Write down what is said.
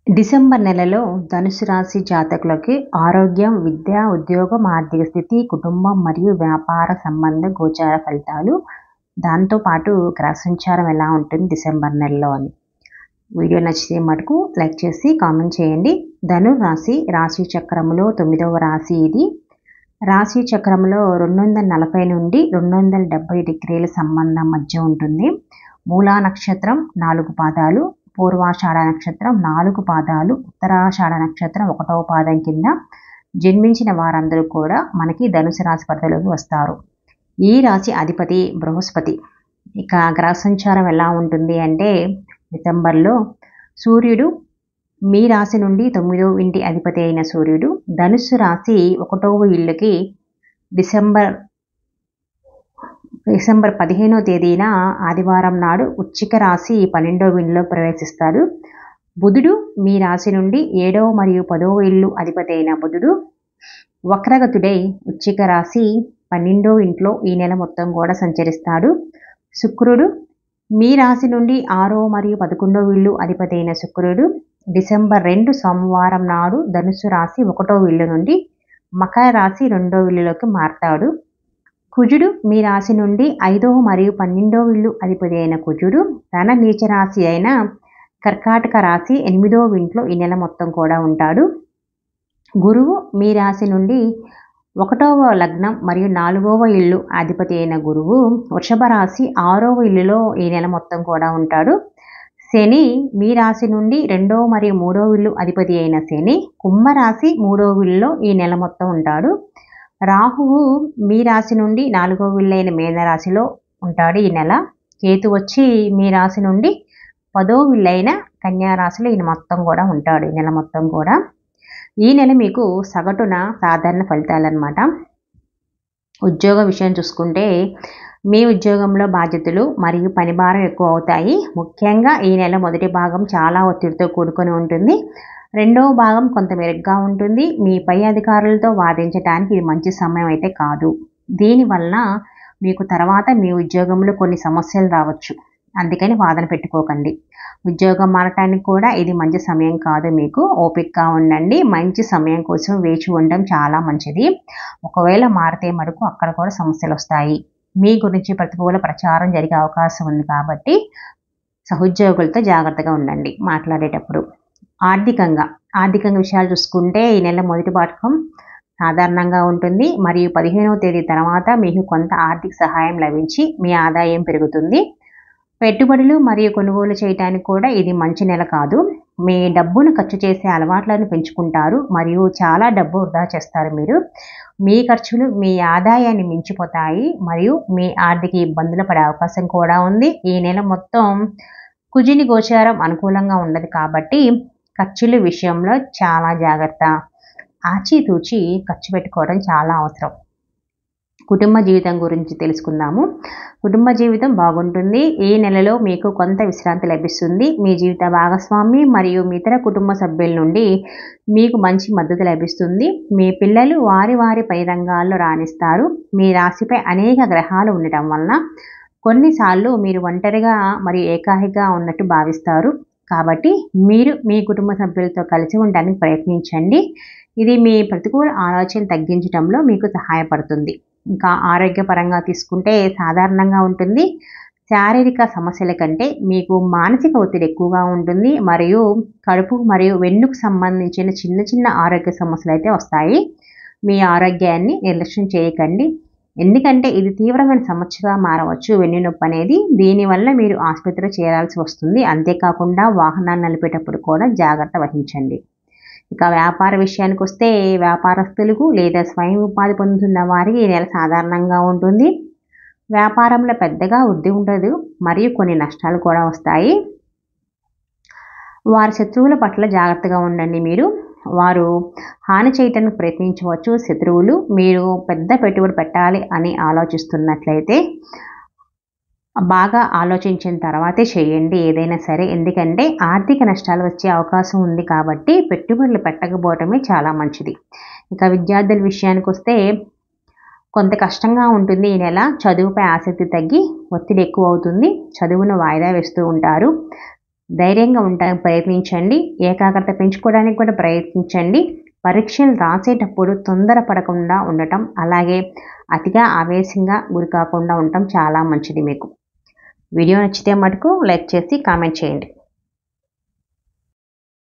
December నెలలో ధనుసు రాశి జాతకులకి ఆరోగ్యం, విద్య, ఉద్యోగం, ఆర్థిక స్థితి, కుటుంబం మరియు వ్యాపార సంబంధ గోచార ఫలితాలు, దాంతో పాటు గ్రహ సంచారం ఎలా ఉంటుంది డిసెంబర్ నెలలో అని. వీడియో నచ్చితే మటుకు లైక్ చేసి కామెంట్ చేయండి. ధనురాశి రాశి చక్రంలో 9వ రాశి ఇది. రాశి చక్రంలో 240 నుండి 270 డిగ్రీల సంబంధం మధ్య ఉంటుంది. మూలా నక్షత్రం 4 పాదాలు, పూర్వాషాఢ నక్షత్రం 4 పాదాలు, ఉత్తరాషాఢ నక్షత్రం 1వ పాదం కింద జన్మించిన వారందరూ కూడా మనకి ధనుసు రాశి పరిధిలోకి వస్తారు. ఈ రాశి అధిపతి బృహస్పతి. ఇక గ్రహ సంచారం ఎలా ఉంటుంది అంటే, డిసెంబర్లో సూర్యుడు మీ రాశి నుండి 9వ ఇంటి అధిపతి అయిన సూర్యుడు ధనుస్సు రాశి 1వ ఇల్లుకి డిసెంబర్ 15వ తేదీన ఆదివారం నాడు వృశ్చిక రాశి 12వ ఇంట్లో ప్రవేశిస్తాడు. బుధుడు మీ రాశి నుండి 7వ మరియు 10వ ఇల్లు అధిపతి అయిన బుధుడు వక్రగతుడై వృశ్చిక రాశి 12వ ఇంట్లో ఈ నెల మొత్తం కూడా సంచరిస్తాడు. శుక్రుడు మీ రాశి నుండి 6వ మరియు 11వ ఇల్లు అధిపతి అయిన శుక్రుడు డిసెంబర్ 2 సోమవారం నాడు ధనుసు రాశి 1వ ఇల్లు నుండి మకర రాశి 2వ ఇల్లులోకి మారతాడు. కుజుడు మీ రాశి నుండి 5వ మరియు 12వ ఇల్లు అధిపతి అయిన కుజుడు తన నీచ రాశి అయిన కర్కాటక రాశి 8వ ఇంట్లో ఈ నెల మొత్తం కూడా ఉంటాడు. గురువు మీ రాశి నుండి 1వ లగ్నం మరియు 4వ ఇల్లు అధిపతి అయిన గురువు వృషభ రాశి 6వ ఇల్లులో ఈ నెల మొత్తం కూడా ఉంటాడు. శని మీ రాశి నుండి 2వ మరియు 3వ ఇల్లు అధిపతి అయిన శని కుంభరాశి 3వ ఇల్లులో ఈ నెల మొత్తం ఉంటాడు. రాహువు మీ రాశి నుండి 4వ ఇల్లు అయిన మీనరాశిలో ఉంటాడు ఈ నెల. కేతు వచ్చి మీ రాశి నుండి 10వ ఇల్లు అయిన కన్యా రాశిలో ఈయన మొత్తం కూడా ఉంటాడు ఈ నెల మొత్తం కూడా. ఈ నెల మీకు సగటున సాధారణ ఫలితాలు అన్నమాట. ఉద్యోగ విషయం చూసుకుంటే మీ ఉద్యోగంలో బాధ్యతలు మరియు పని భారం ఎక్కువ అవుతాయి. ముఖ్యంగా ఈ నెల మొదటి భాగం చాలా ఒత్తిడితో కూడుకొని ఉంటుంది. రెండవ భాగం కొంత మెరుగ్గా ఉంటుంది. మీ పై అధికారులతో వాదించడానికి ఇది మంచి సమయం అయితే కాదు. దీనివల్ల మీకు తర్వాత మీ ఉద్యోగంలో కొన్ని సమస్యలు రావచ్చు. అందుకని వాదన పెట్టుకోకండి. ఉద్యోగం మారటానికి కూడా ఇది మంచి సమయం కాదు. మీకు ఓపికగా ఉండండి. మంచి సమయం కోసం వేచి ఉండడం చాలా మంచిది. ఒకవేళ మారితే మటుకు అక్కడ కూడా సమస్యలు వస్తాయి. మీ గురించి ప్రతికూల ప్రచారం జరిగే అవకాశం ఉంది కాబట్టి సహోద్యోగులతో జాగ్రత్తగా ఉండండి మాట్లాడేటప్పుడు. ఆర్థికంగా విషయాలు చూసుకుంటే ఈ నెల మొదటి భాగం సాధారణంగా ఉంటుంది మరియు 15వ తేదీ తర్వాత మీకు కొంత ఆర్థిక సహాయం లభించి మీ ఆదాయం పెరుగుతుంది. పెట్టుబడులు మరియు కొనుగోలు చేయడానికి కూడా ఇది మంచి నెల కాదు. మీ డబ్బును ఖర్చు చేసే అలవాట్లను పెంచుకుంటారు మరియు చాలా డబ్బు వృధా చేస్తారు మీరు. మీ ఖర్చులు మీ ఆదాయాన్ని మించిపోతాయి మరియు మీ ఆర్థిక ఇబ్బందులు పడే అవకాశం కూడా ఉంది. ఈ నెల మొత్తం కుజుని గోచారం అనుకూలంగా ఉండదు కాబట్టి ఖర్చుల విషయంలో చాలా జాగ్రత్త. ఆచితూచి ఖర్చు పెట్టుకోవడం చాలా అవసరం. కుటుంబ జీవితం గురించి తెలుసుకుందాము. కుటుంబ జీవితం బాగుంటుంది. ఈ నెలలో మీకు కొంత విశ్రాంతి లభిస్తుంది. మీ జీవిత భాగస్వామి మరియు ఇతర కుటుంబ సభ్యుల నుండి మీకు మంచి మద్దతు లభిస్తుంది. మీ పిల్లలు వారి పై రంగాల్లో రాణిస్తారు. మీ రాశిపై అనేక గ్రహాలు ఉండటం వలన కొన్నిసార్లు మీరు ఒంటరిగా మరియు ఏకాకిగా ఉన్నట్టు భావిస్తారు. కాబట్టి మీరు మీ కుటుంబ సభ్యులతో కలిసి ఉండడానికి ప్రయత్నించండి. ఇది మీ ప్రతికూల ఆలోచన తగ్గించడంలో మీకు సహాయపడుతుంది. ఇంకా ఆరోగ్యపరంగా తీసుకుంటే సాధారణంగా ఉంటుంది. శారీరక సమస్యల కంటే మీకు మానసిక ఒత్తిడి ఎక్కువగా ఉంటుంది మరియు కడుపు మరియు వెన్నుకు సంబంధించిన చిన్న ఆరోగ్య సమస్యలు అయితే వస్తాయి. మీ ఆరోగ్యాన్ని నిర్లక్ష్యం చేయకండి, ఎందుకంటే ఇది తీవ్రమైన సమస్యగా మారవచ్చు. వెన్నునొప్పి అనేది దీనివల్ల మీరు ఆసుపత్రిలో చేరాల్సి వస్తుంది. అంతేకాకుండా వాహనాన్ని నడిపేటప్పుడు కూడా జాగ్రత్త వహించండి. ఇక వ్యాపార విషయానికి వస్తే వ్యాపారస్తులకు లేదా స్వయం ఉపాధి పొందుతున్న వారికి ఈ నెల సాధారణంగా ఉంటుంది. వ్యాపారంలో పెద్దగా వృద్ధి ఉండదు మరియు కొన్ని నష్టాలు కూడా వస్తాయి. వారి శత్రువుల పట్ల జాగ్రత్తగా ఉండండి. వారు హాని చేయటానికి ప్రయత్నించవచ్చు. శత్రువులు మీరు పెద్ద పెట్టుబడి పెట్టాలి అని ఆలోచిస్తున్నట్లయితే బాగా ఆలోచించిన తర్వాతే చేయండి ఏదైనా సరే. ఎందుకంటే ఆర్థిక నష్టాలు వచ్చే అవకాశం ఉంది కాబట్టి పెట్టుబడులు పెట్టకపోవటమే చాలా మంచిది. ఇక విద్యార్థుల విషయానికి వస్తే కొంత కష్టంగా ఉంటుంది ఈ నెల. చదువుపై ఆసక్తి తగ్గి ఒత్తిడి ఎక్కువ అవుతుంది. చదువును వాయిదా వేస్తూ ఉంటారు. ధైర్యంగా ఉండడానికి ప్రయత్నించండి. ఏకాగ్రత పెంచుకోవడానికి కూడా ప్రయత్నించండి. పరీక్షలు రాసేటప్పుడు తొందరపడకుండా ఉండటం, అలాగే అతిగా ఆవేశంగా గురి కాకుండా ఉండటం చాలా మంచిది మీకు. వీడియో నచ్చితే మటుకు లైక్ చేసి కామెంట్ చేయండి.